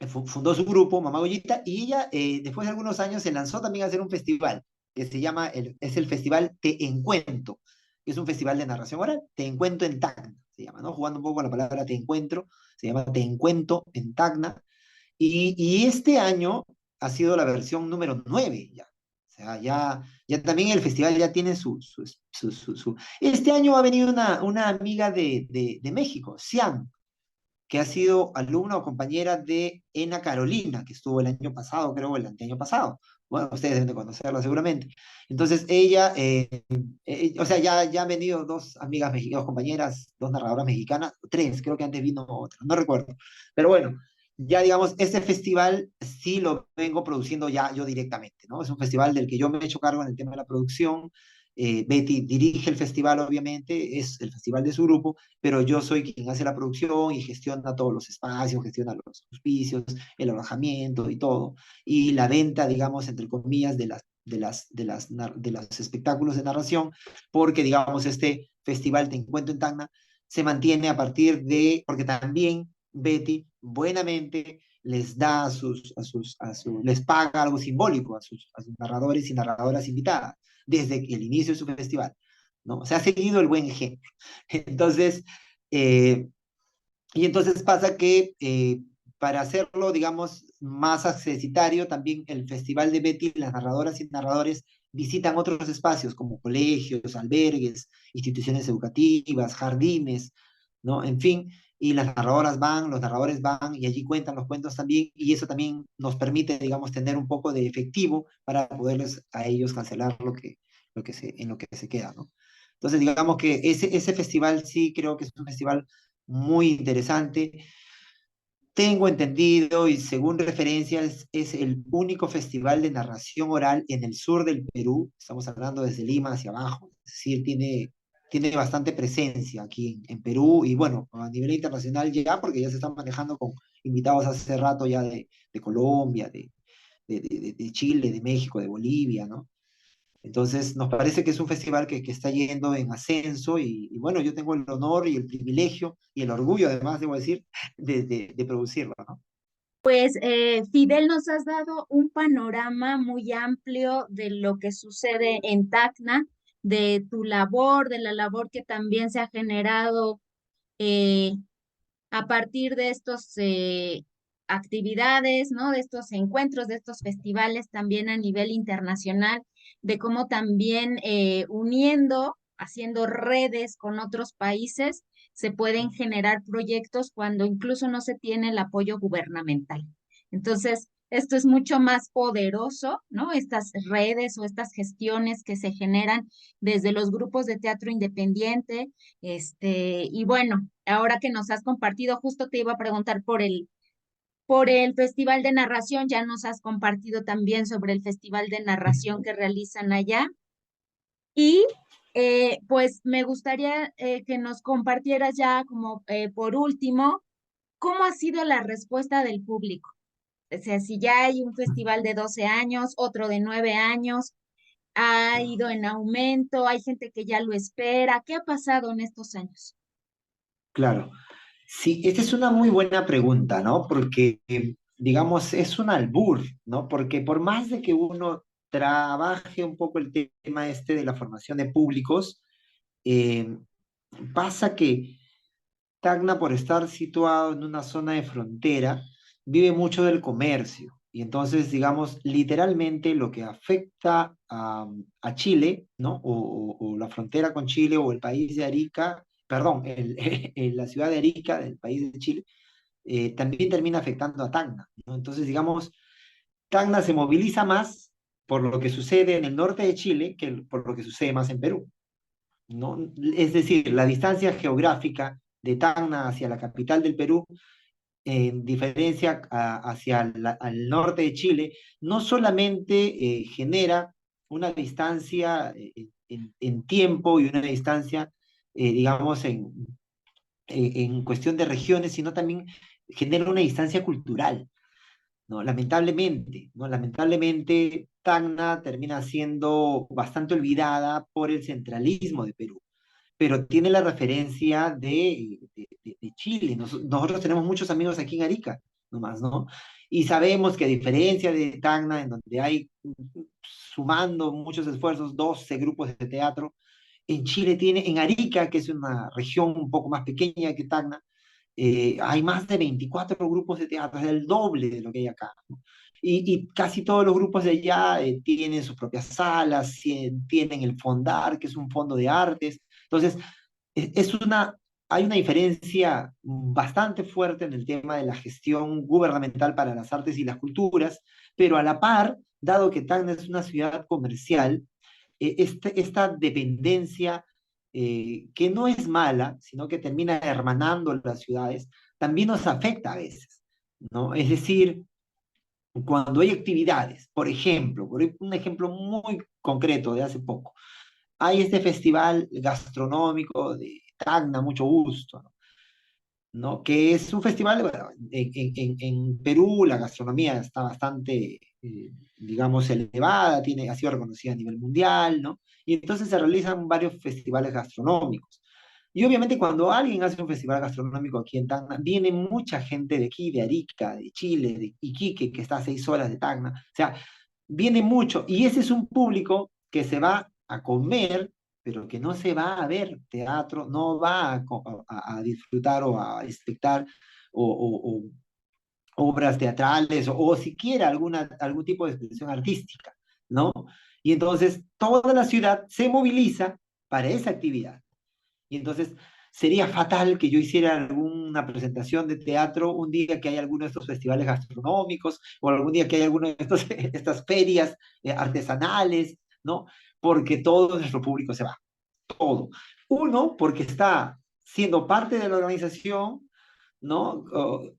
fundó su grupo, Mamá Goyita, y ella, después de algunos años, se lanzó también a hacer un festival que se llama, es el Festival Te Encuentro, que es un festival de narración oral, Te Encuentro en Tacna, se llama, ¿no? Jugando un poco con la palabra Te Encuentro, se llama Te Encuentro en Tacna, y este año ha sido la versión número 9 ya. O sea, ya también el festival ya tiene Este año ha venido una amiga de México, Sian, que ha sido alumna o compañera de Ena Carolina, que estuvo el año pasado, creo, el anteaño pasado. Bueno, ustedes deben de conocerla seguramente. Entonces, ella, o sea, ya han venido dos amigas mexicanas, dos compañeras, dos narradoras mexicanas, tres, creo que antes vino otra, no recuerdo. Pero bueno, ya digamos, este festival sí lo vengo produciendo ya yo directamente, ¿no? Es un festival del que yo me he hecho cargo en el tema de la producción. Betty dirige el festival, obviamente, es el festival de su grupo, pero yo soy quien hace la producción y gestiona todos los espacios, gestiona los auspicios, el alojamiento y todo, y la venta, digamos, entre comillas, de los espectáculos de narración, porque, digamos, este festival Te Encuentro en Tacna se mantiene a partir de, porque también Betty buenamente les da les paga algo simbólico a sus narradores y narradoras invitadas desde el inicio de su festival, ¿no? O sea, ha seguido el buen ejemplo. Entonces, eh, y entonces pasa que para hacerlo, digamos, más accesitario, también el Festival de Betty, las narradoras y narradores visitan otros espacios como colegios, albergues, instituciones educativas, jardines, ¿no? En fin, y las narradoras van, los narradores van y allí cuentan los cuentos también, y eso también nos permite, digamos, tener un poco de efectivo para poderles a ellos cancelar en lo que se queda, ¿no? Entonces, digamos que ese festival sí creo que es un festival muy interesante. Tengo entendido y según referencias es el único festival de narración oral en el sur del Perú. Estamos hablando desde Lima hacia abajo. Es decir, tiene bastante presencia aquí en Perú y bueno, a nivel internacional ya, porque ya se están manejando con invitados hace rato ya de Colombia, de Chile, de México, de Bolivia, ¿no? Entonces, nos parece que es un festival que está yendo en ascenso y bueno, yo tengo el honor y el privilegio y el orgullo, además, debo decir, de producirlo, ¿no? Pues Fidel, nos has dado un panorama muy amplio de lo que sucede en Tacna, de tu labor, de la labor que también se ha generado eh, a partir de estos actividades, ¿no? De estos encuentros, de estos festivales también a nivel internacional, de cómo también uniendo, haciendo redes con otros países, se pueden generar proyectos cuando incluso no se tiene el apoyo gubernamental. Entonces, esto es mucho más poderoso, ¿no? Estas redes o estas gestiones que se generan desde los grupos de teatro independiente, y bueno, ahora que nos has compartido, justo te iba a preguntar por el Festival de Narración, ya nos has compartido también sobre el Festival de Narración que realizan allá. Y pues me gustaría que nos compartieras ya como por último, ¿cómo ha sido la respuesta del público? O sea, si ya hay un festival de 12 años, otro de 9 años, ha ido en aumento, hay gente que ya lo espera, ¿qué ha pasado en estos años? Claro. Sí, esta es una muy buena pregunta, ¿no? Porque, digamos, es un albur, ¿no? Porque por más de que uno trabaje un poco el tema este de la formación de públicos, eh, pasa que Tacna, por estar situado en una zona de frontera, vive mucho del comercio. Y entonces, digamos, literalmente lo que afecta a Chile, ¿no? O la frontera con Chile o el país de Arica, perdón, la ciudad de Arica del país de Chile, también termina afectando a Tacna, ¿no? Entonces, digamos, Tacna se moviliza más por lo que sucede en el norte de Chile que por lo que sucede más en Perú, ¿no? Es decir, la distancia geográfica de Tacna hacia la capital del Perú, en diferencia hacia al norte de Chile, no solamente genera una distancia en tiempo y una distancia, digamos, en cuestión de regiones, sino también genera una distancia cultural, ¿no? Lamentablemente, ¿no? Lamentablemente, Tacna termina siendo bastante olvidada por el centralismo de Perú, pero tiene la referencia de Chile. Nosotros tenemos muchos amigos aquí en Arica, nomás, ¿no? Y sabemos que a diferencia de Tacna, en donde hay, sumando muchos esfuerzos, 12 grupos de teatro, en Chile tiene, en Arica, que es una región un poco más pequeña que Tacna, hay más de 24 grupos de teatro, es el doble de lo que hay acá, ¿no? Y casi todos los grupos de allá tienen sus propias salas, tienen el Fondar, que es un fondo de artes. Entonces, es una, hay una diferencia bastante fuerte en el tema de la gestión gubernamental para las artes y las culturas, pero a la par, dado que Tacna es una ciudad comercial, esta dependencia, que no es mala, sino que termina hermanando las ciudades, también nos afecta a veces, ¿no? Es decir, cuando hay actividades, por un ejemplo muy concreto de hace poco, hay este festival gastronómico de Tacna, mucho gusto, ¿no? ¿No? Que es un festival, bueno, en Perú la gastronomía está bastante, digamos, elevada, ha sido reconocida a nivel mundial, ¿no? Y entonces se realizan varios festivales gastronómicos. Y obviamente cuando alguien hace un festival gastronómico aquí en Tacna, viene mucha gente de aquí, de Arica, de Chile, de Iquique, que está a 6 horas de Tacna. O sea, viene mucho. Y ese es un público que se va a comer, pero que no se va a ver teatro, no va a disfrutar o a espectar o obras teatrales o siquiera algún tipo de expresión artística, ¿no? Y entonces toda la ciudad se moviliza para esa actividad. Y entonces sería fatal que yo hiciera alguna presentación de teatro un día que hay alguno de estos festivales gastronómicos o algún día que hay alguna de estas ferias artesanales, ¿no? Porque todo nuestro público se va, todo. Uno, porque está siendo parte de la organización, ¿no?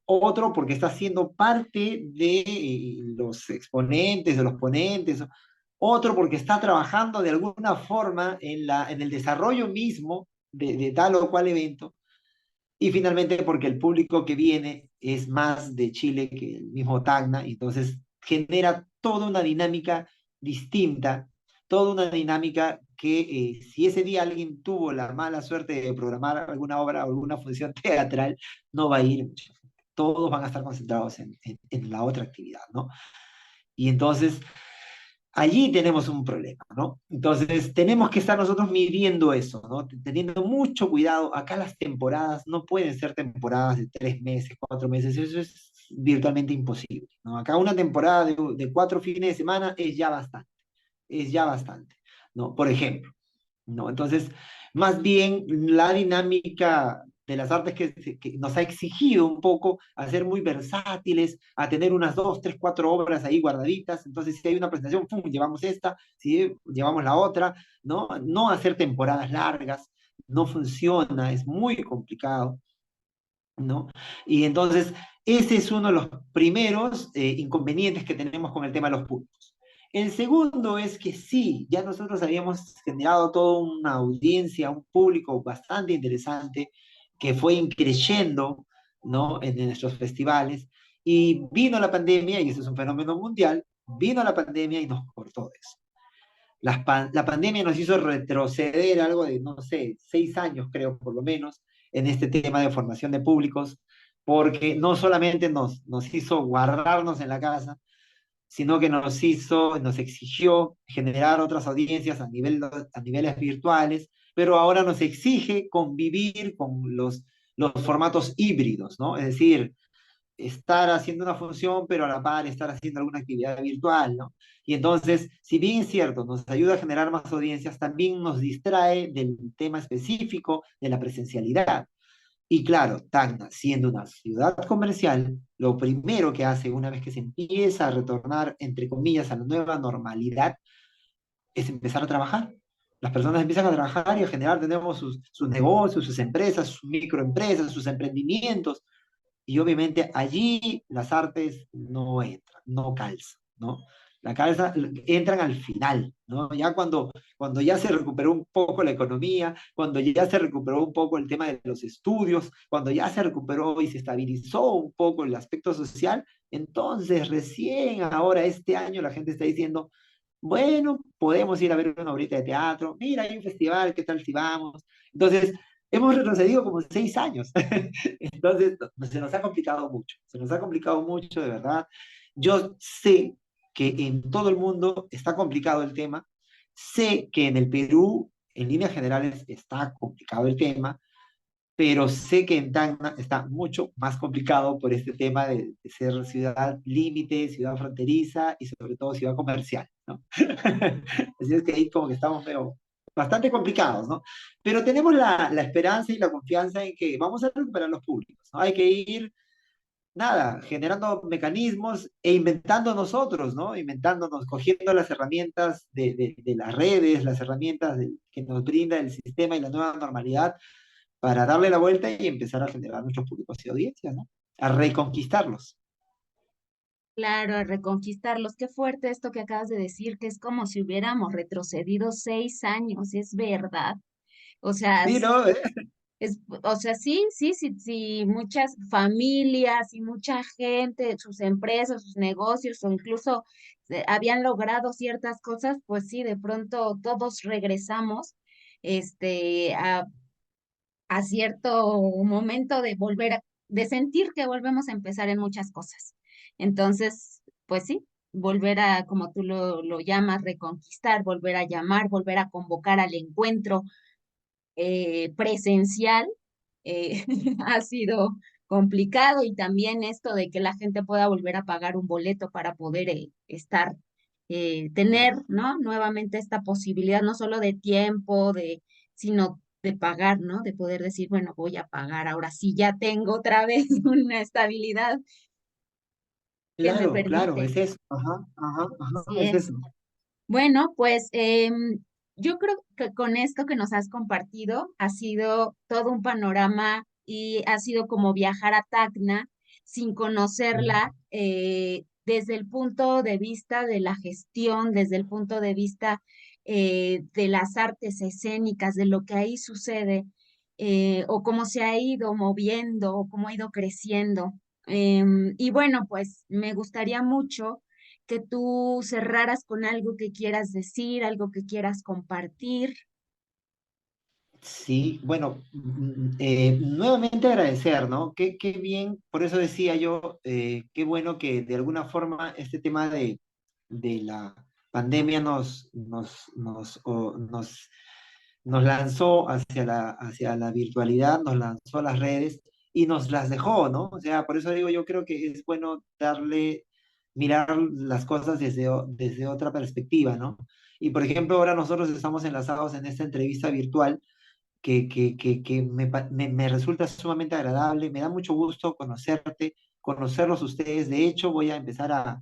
Otro, porque está siendo parte de los exponentes, de los ponentes. Otro, porque está trabajando de alguna forma en el desarrollo mismo de tal o cual evento. Y finalmente, porque el público que viene es más de Chile que el mismo Tacna, y entonces genera toda una dinámica distinta, toda una dinámica que si ese día alguien tuvo la mala suerte de programar alguna obra o alguna función teatral, no va a ir mucha gente. Todos van a estar concentrados en la otra actividad, ¿no? Y entonces allí tenemos un problema, ¿no? Entonces, tenemos que estar nosotros midiendo eso, ¿no? Teniendo mucho cuidado. Acá las temporadas no pueden ser temporadas de 3 meses, 4 meses, eso es virtualmente imposible, ¿no? Acá una temporada de 4 fines de semana es ya bastante, ¿no? Por ejemplo. ¿No? Entonces, más bien la dinámica de las artes que nos ha exigido un poco a ser muy versátiles, a tener unas 2, 3, 4 obras ahí guardaditas. Entonces, si hay una presentación, ¡pum!, llevamos esta, si llevamos la otra, ¿no? No hacer temporadas largas, no funciona, es muy complicado, ¿no? Y entonces, ese es uno de los primeros inconvenientes que tenemos con el tema de los públicos. El segundo es que sí, ya nosotros habíamos generado toda una audiencia, un público bastante interesante que fue creciendo, ¿no? En nuestros festivales, y vino la pandemia, y eso es un fenómeno mundial, vino la pandemia y nos cortó eso. La pandemia nos hizo retroceder algo de, no sé, 6 años, creo, por lo menos, en este tema de formación de públicos, porque no solamente nos hizo guardarnos en la casa, sino que nos exigió generar otras audiencias a niveles virtuales, pero ahora nos exige convivir con los formatos híbridos, ¿no? Es decir, estar haciendo una función, pero a la par estar haciendo alguna actividad virtual, ¿no? Y entonces, si bien es cierto, nos ayuda a generar más audiencias, también nos distrae del tema específico de la presencialidad. Y claro, Tacna, siendo una ciudad comercial, lo primero que hace una vez que se empieza a retornar, entre comillas, a la nueva normalidad, es empezar a trabajar. Las personas empiezan a trabajar y a generar, tenemos sus negocios, sus empresas, sus microempresas, sus emprendimientos, y obviamente allí las artes no entran, no calzan, ¿no? Entran al final, ¿no? Ya cuando ya se recuperó un poco la economía, cuando ya se recuperó un poco el tema de los estudios, cuando ya se recuperó y se estabilizó un poco el aspecto social, entonces recién ahora este año la gente está diciendo, bueno, podemos ir a ver una obrita de teatro, mira, hay un festival, ¿qué tal si vamos? Entonces, hemos retrocedido como 6 años. Entonces, se nos ha complicado mucho, se nos ha complicado mucho, de verdad. Yo sé que en todo el mundo está complicado el tema, sé que en el Perú, en líneas generales, está complicado el tema, pero sé que en Tacna está mucho más complicado por este tema de ser ciudad límite, ciudad fronteriza y sobre todo ciudad comercial, ¿no? Así es que ahí como que estamos bastante complicados, ¿no? Pero tenemos la esperanza y la confianza en que vamos a recuperar los públicos, ¿no? Hay que ir, nada, generando mecanismos e inventando nosotros, ¿no? Inventándonos, cogiendo las herramientas de las redes, las herramientas que nos brinda el sistema y la nueva normalidad para darle la vuelta y empezar a generar nuestros públicos y audiencias, ¿no? A reconquistarlos. Claro, a reconquistarlos. Qué fuerte esto que acabas de decir, que es como si hubiéramos retrocedido 6 años, es verdad. O sea, Sí, ¿no? o sea, sí, sí, sí, sí, muchas familias y mucha gente, sus empresas, sus negocios, o incluso habían logrado ciertas cosas, pues sí, de pronto todos regresamos, a cierto momento de de sentir que volvemos a empezar en muchas cosas. Entonces, pues sí, volver a, como tú lo llamas, reconquistar, volver a llamar, volver a convocar al encuentro presencial, ha sido complicado, y también esto de que la gente pueda volver a pagar un boleto para poder tener, ¿no? Nuevamente esta posibilidad, no solo de tiempo, sino de pagar, ¿no? De poder decir, bueno, voy a pagar, ahora sí ya tengo otra vez una estabilidad que me Claro, claro, permite. es eso. Ajá, ajá, Así ajá, es es. eso. Bueno, pues yo creo que con esto que nos has compartido ha sido todo un panorama y ha sido como viajar a Tacna sin conocerla, desde el punto de vista de la gestión, desde el punto de vista de las artes escénicas, de lo que ahí sucede, o cómo se ha ido moviendo o cómo ha ido creciendo. Y bueno, pues me gustaría mucho que tú cerraras con algo que quieras decir, algo que quieras compartir. Sí, bueno, nuevamente agradecer, ¿no? Qué bien, por eso decía yo, qué bueno que de alguna forma este tema de la, pandemia nos lanzó hacia la virtualidad, nos lanzó a las redes y nos las dejó, ¿no? O sea, por eso digo, yo creo que es bueno mirar las cosas desde otra perspectiva, ¿no? Y por ejemplo, ahora nosotros estamos enlazados en esta entrevista virtual que me resulta sumamente agradable, me da mucho gusto conocerte, conocerlos ustedes. De hecho, voy a empezar a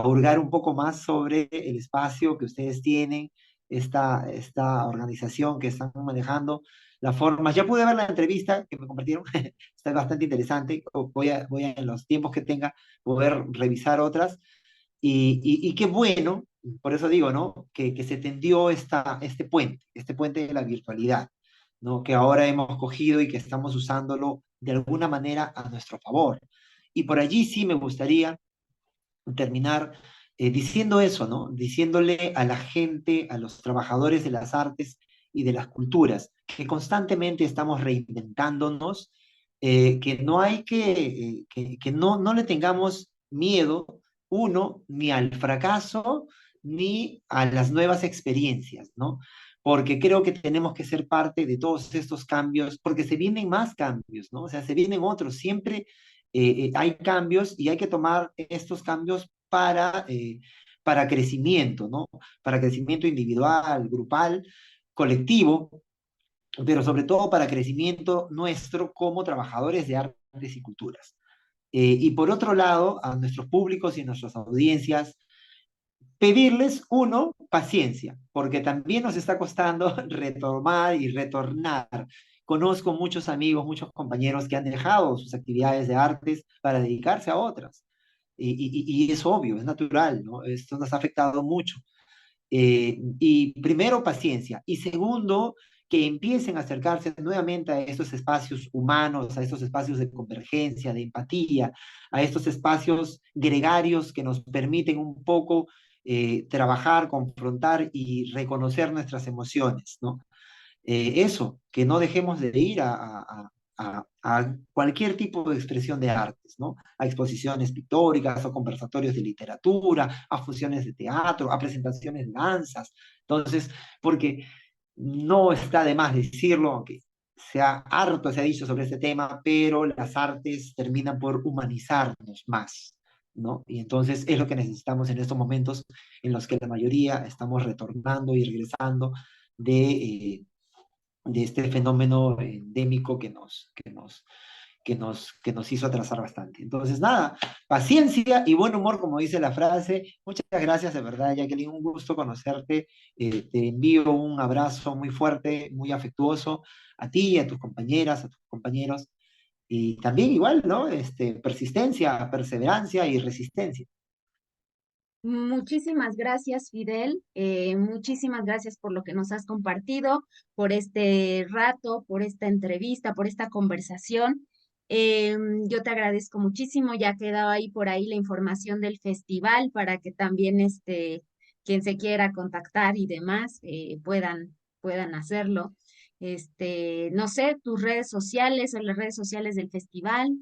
hurgar un poco más sobre el espacio que ustedes tienen, esta organización que están manejando, las formas. Ya pude ver la entrevista que me compartieron, está bastante interesante. Voy a, en los tiempos que tenga, poder revisar otras. Y qué bueno, por eso digo, ¿no? Que se tendió este puente de la virtualidad, ¿no? Que ahora hemos cogido y que estamos usándolo de alguna manera a nuestro favor. Y por allí sí me gustaría terminar diciendo eso, ¿no? Diciéndole a la gente, a los trabajadores de las artes y de las culturas, que constantemente estamos reinventándonos, que no hay que no le tengamos miedo, uno, ni al fracaso, ni a las nuevas experiencias, ¿no? Porque creo que tenemos que ser parte de todos estos cambios, porque se vienen más cambios, ¿no? O sea, se vienen otros, siempre hay cambios y hay que tomar estos cambios para crecimiento, ¿no? Para crecimiento individual, grupal, colectivo, pero sobre todo para crecimiento nuestro como trabajadores de artes y culturas. Y por otro lado, a nuestros públicos y a nuestras audiencias, pedirles, uno, paciencia, porque también nos está costando retomar y retornar. Conozco muchos amigos, muchos compañeros que han dejado sus actividades de artes para dedicarse a otras. Y es obvio, es natural, ¿no? Esto nos ha afectado mucho. Y primero, paciencia. Y segundo, que empiecen a acercarse nuevamente a estos espacios humanos, a estos espacios de convergencia, de empatía, a estos espacios gregarios que nos permiten un poco trabajar, confrontar y reconocer nuestras emociones, ¿no? Eso, que no dejemos de ir a cualquier tipo de expresión de artes, ¿no? A exposiciones pictóricas, a conversatorios de literatura, a funciones de teatro, a presentaciones de danzas. Entonces, porque no está de más decirlo, aunque harto se ha dicho sobre este tema, pero las artes terminan por humanizarnos más, ¿no? Y entonces es lo que necesitamos en estos momentos en los que la mayoría estamos retornando y regresando de este fenómeno endémico que nos hizo atrasar bastante. Entonces, nada, paciencia y buen humor, como dice la frase. Muchas gracias, de verdad, Jacqueline, un gusto conocerte. Te envío un abrazo muy fuerte, muy afectuoso a ti, a tus compañeras, a tus compañeros. Y también igual, ¿no? Persistencia, perseverancia y resistencia. Muchísimas gracias, Fidel. Muchísimas gracias por lo que nos has compartido, por este rato, por esta entrevista, por esta conversación. Yo te agradezco muchísimo. Ya quedado ahí por ahí la información del festival para que también quien se quiera contactar y demás puedan hacerlo. No sé, tus redes sociales o las redes sociales del festival.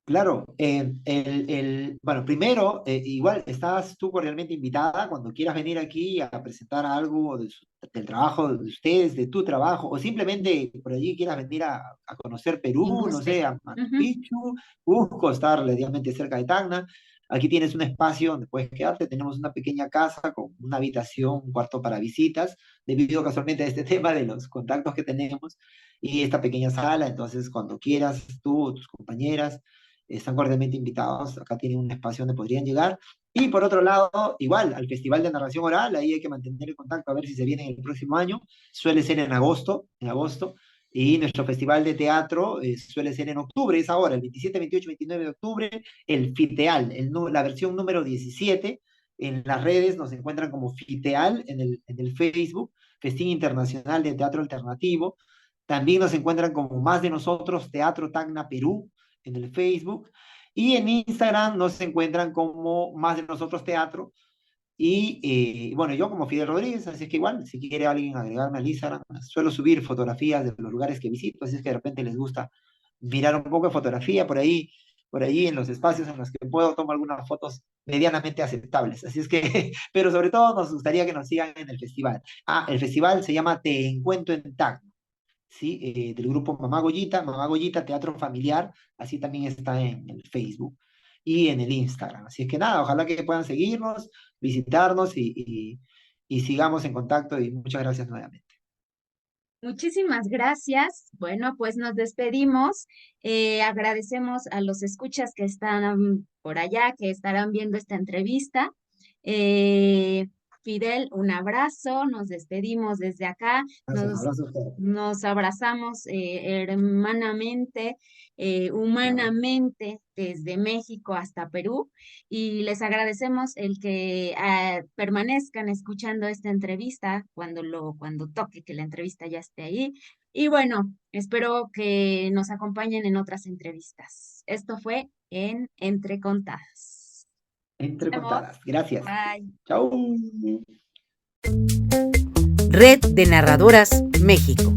Claro, bueno, primero, igual estás tú cordialmente invitada cuando quieras venir aquí a presentar algo del trabajo de ustedes, de tu trabajo, o simplemente por allí quieras venir a conocer Quien Perú, no sé, guste. a Machu Ujú. Picchu, Cusco, estar relativamente cerca de Tacna. Aquí tienes un espacio donde puedes quedarte, tenemos una pequeña casa con una habitación, un cuarto para visitas, debido casualmente a este tema de los contactos que tenemos, y esta pequeña sala, entonces cuando quieras, tú o tus compañeras están cordialmente invitados. Acá tienen un espacio donde podrían llegar. Y por otro lado, igual, al Festival de Narración Oral, ahí hay que mantener el contacto a ver si se viene el próximo año. Suele ser en agosto. Y nuestro festival de teatro suele ser en octubre, es ahora, el 27, 28, 29 de octubre, el FITEAL, la versión número 17. En las redes nos encuentran como FITEAL en el Facebook, Festín Internacional de Teatro Alternativo. También nos encuentran como Más de Nosotros, Teatro Tacna Perú, en el Facebook. Y en Instagram nos encuentran como Más de Nosotros Teatro. Y bueno, yo como Fidel Rodríguez, así es que igual, si quiere alguien agregarme al Instagram, suelo subir fotografías de los lugares que visito, así es que de repente les gusta mirar un poco de fotografía por ahí. por allí en los espacios en los que puedo tomo algunas fotos medianamente aceptables. Así es que, pero sobre todo nos gustaría que nos sigan en el festival. Ah, el festival se llama Te Encuentro en Tacna, ¿sí? Del grupo Mamá Goyita Teatro Familiar, así también está en el Facebook y en el Instagram. Así es que nada, ojalá que puedan seguirnos, visitarnos y sigamos en contacto y muchas gracias nuevamente. Muchísimas gracias. Bueno, pues nos despedimos. Agradecemos a los escuchas que están por allá, que estarán viendo esta entrevista. Eh, Fidel, un abrazo. Nos despedimos desde acá. Gracias, abrazos. Nos abrazamos hermanamente, humanamente, desde México hasta Perú. Y les agradecemos el que permanezcan escuchando esta entrevista cuando toque que la entrevista ya esté ahí. Y bueno, espero que nos acompañen en otras entrevistas. Esto fue en Entre Contadas. Entre Nos vemos. contadas. Gracias. Bye. Chao. Red de Narradoras México.